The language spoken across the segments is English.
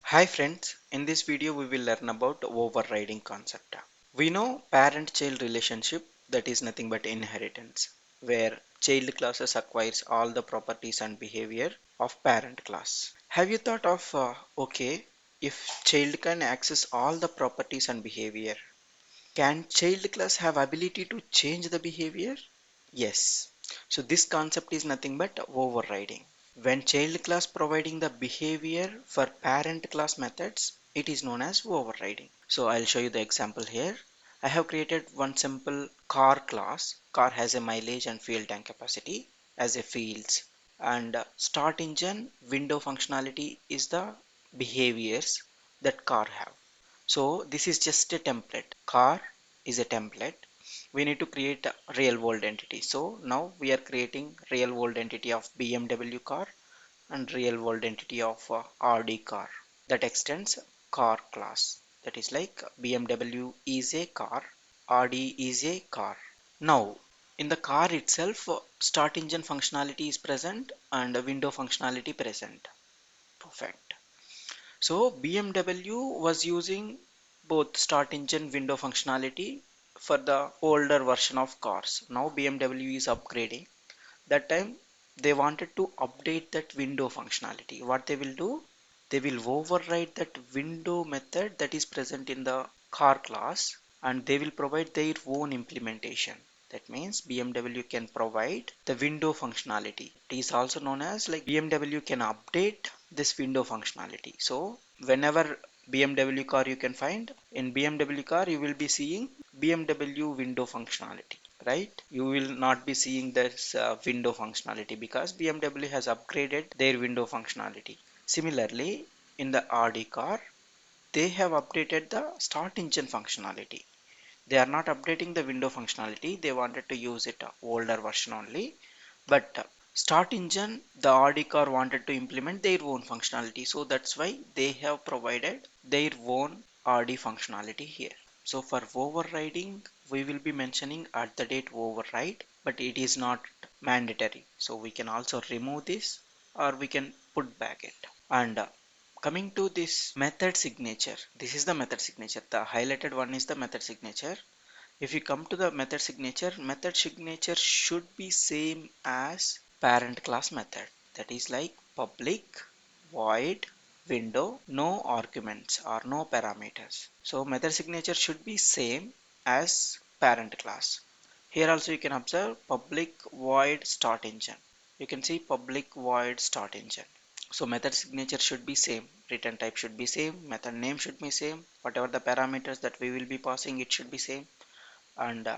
Hi friends, in this video we will learn about overriding concept. We know parent-child relationship, that is nothing but inheritance, where child classes acquires all the properties and behavior of parent class. Have you thought of okay, if child can access all the properties and behavior, can child class have ability to change the behavior? Yes. So this concept is nothing but overriding. When child class providing the behavior for parent class methods, it is known as overriding. So I'll show you the example here. I have created one simple car class. Car has a mileage and fuel tank capacity as a fields. And start engine window functionality is the behaviors that car have. So this is just a template. Car is a template. We need to create a real world entity. So now we are creating real world entity of BMW car and real world entity of RD car that extends car class. That is like BMW is a car, RD is a car. Now in the car itself, start engine functionality is present and window functionality present. Perfect. So BMW was using both start engine window functionality for the older version of cars. Now BMW is upgrading. That time they wanted to update that window functionality. What they will do? They will override that window method that is present in the car class and they will provide their own implementation. That means BMW can provide the window functionality. It is also known as like BMW can update this window functionality. So whenever BMW car you can find, in BMW car you will be seeing BMW window functionality, right? You will not be seeing this window functionality because BMW has upgraded their window functionality. Similarly, in the RD car, they have updated the start engine functionality. They are not updating the window functionality. They wanted to use it older version only. But start engine, the RD car wanted to implement their own functionality. So that's why they have provided their own RD functionality here. So for overriding, we will be mentioning at the date override, but it is not mandatory. So we can also remove this or we can put back it. And coming to this method signature, this is the method signature. The highlighted one is the method signature. If you come to the method signature should be same as parent class method. That is like public void window, no arguments or no parameters. So method signature should be same as parent class. Here also you can observe public void start engine. You can see public void start engine. So method signature should be same, return type should be same, method name should be same, whatever the parameters that we will be passing it should be same. And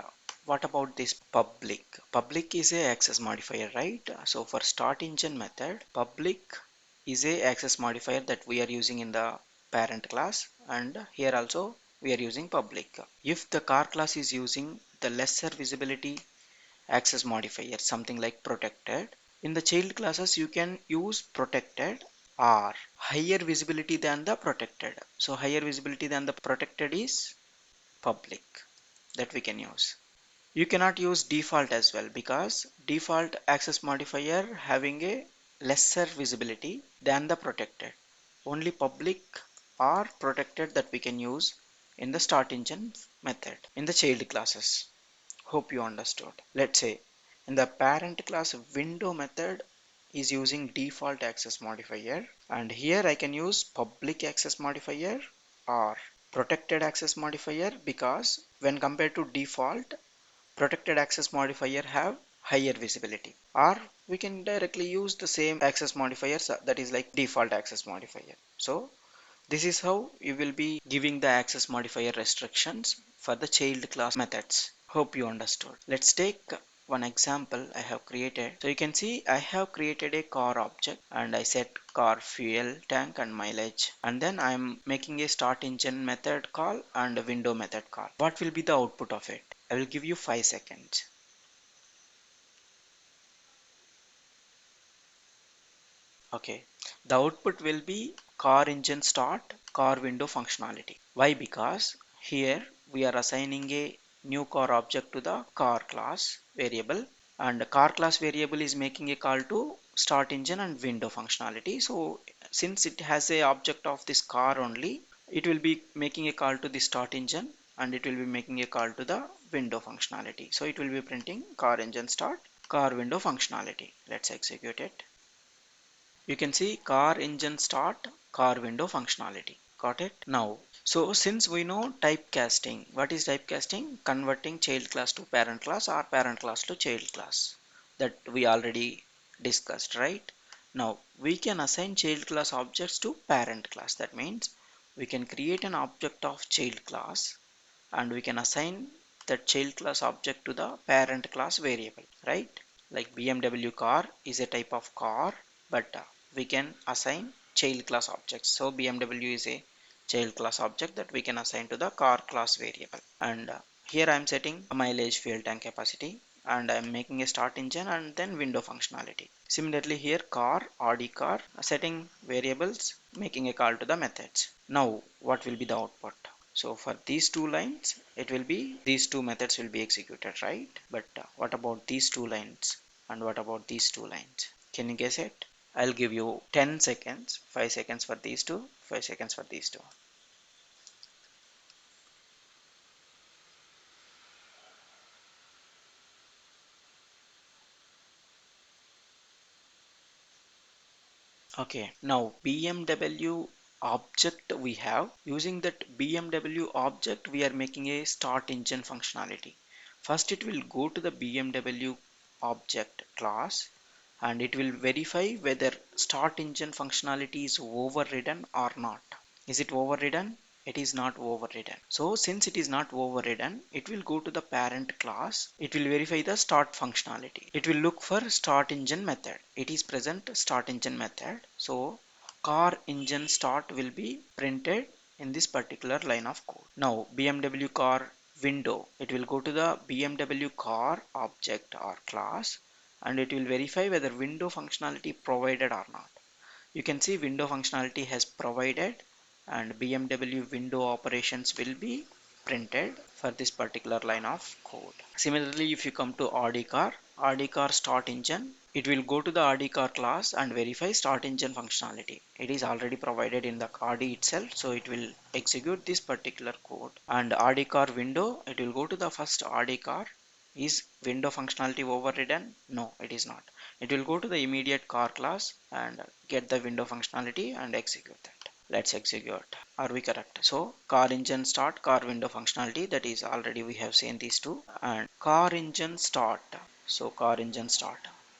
what about this public? Public is a access modifier, right? So for start engine method, public is a access modifier that we are using in the parent class, and here also we are using public. If the car class is using the lesser visibility access modifier, something like protected, in the child classes you can use protected or higher visibility than the protected. So higher visibility than the protected is public that we can use. You cannot use default as well because default access modifier having a lesser visibility than the protected. Only public or protected that we can use in the start engine method in the child classes. Hope you understood. Let's say in the parent class window method is using default access modifier, and here I can use public access modifier or protected access modifier because when compared to default, protected access modifier have higher visibility, or we can directly use the same access modifiers, that is like default access modifier. So this is how you will be giving the access modifier restrictions for the child class methods. Hope you understood. Let's take one example I have created. So you can see I have created a car object and I set car fuel tank and mileage, and then I'm making a start engine method call and a window method call. What will be the output of it? I will give you 5 seconds. Okay, the output will be car engine start, car window functionality. Why? Because here we are assigning a new car object to the car class variable, and the car class variable is making a call to start engine and window functionality. So since it has a object of this car only, it will be making a call to the start engine and it will be making a call to the window functionality. So it will be printing car engine start, car window functionality. Let's execute it. You can see car engine start, car window functionality. Got it? Now, so since we know typecasting, what is typecasting? Converting child class to parent class or parent class to child class. That we already discussed, right? Now, we can assign child class objects to parent class. That means we can create an object of child class and we can assign that child class object to the parent class variable, right? Like BMW car is a type of car, but we can assign child class objects. So BMW is a child class object that we can assign to the car class variable. And here I am setting mileage, fuel tank capacity, and I am making a start engine and then window functionality. Similarly here car, Audi car, setting variables, making a call to the methods. Now what will be the output? So for these two lines, it will be these two methods will be executed, right? But what about these two lines? And what about these two lines? Can you guess it? I'll give you 10 seconds, 5 seconds for these two, 5 seconds for these two. Okay, now BMW object we have, using that BMW object we are making a start engine functionality. First it will go to the BMW object class and it will verify whether start engine functionality is overridden or not. Is it overridden? It is not overridden. So since it is not overridden, it will go to the parent class. It will verify the start functionality. It will look for start engine method. It is present start engine method. So car engine start will be printed in this particular line of code. Now BMW car window, it will go to the BMW car object or class and it will verify whether window functionality provided or not. You can see window functionality has provided and BMW window operations will be printed for this particular line of code. Similarly, if you come to Audi car start engine, it will go to the Audi car class and verify start engine functionality. It is already provided in the Audi itself, so it will execute this particular code. And Audi car window, it will go to the first Audi car. Is window functionality overridden? No, it is not. It will go to the immediate car class and get the window functionality and execute that. Let's execute. Are we correct? So car engine start, car window functionality, that is already we have seen these two, and car engine start. So car engine start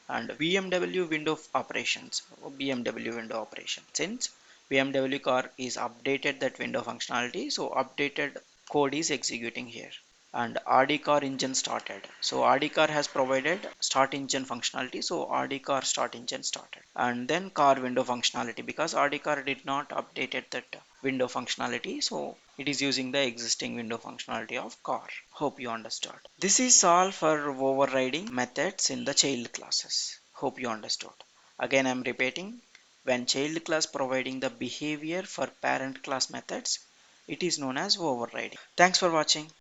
and BMW window operations, BMW window operation. Since BMW car is updated that window functionality, so updated code is executing here. And Audi car engine started. So Audi car has provided start engine functionality. So Audi car start engine started. And then car window functionality, because Audi car did not updated that window functionality. So it is using the existing window functionality of car. Hope you understood. This is all for overriding methods in the child classes. Hope you understood. Again, I am repeating. When child class providing the behavior for parent class methods, it is known as overriding. Thanks for watching.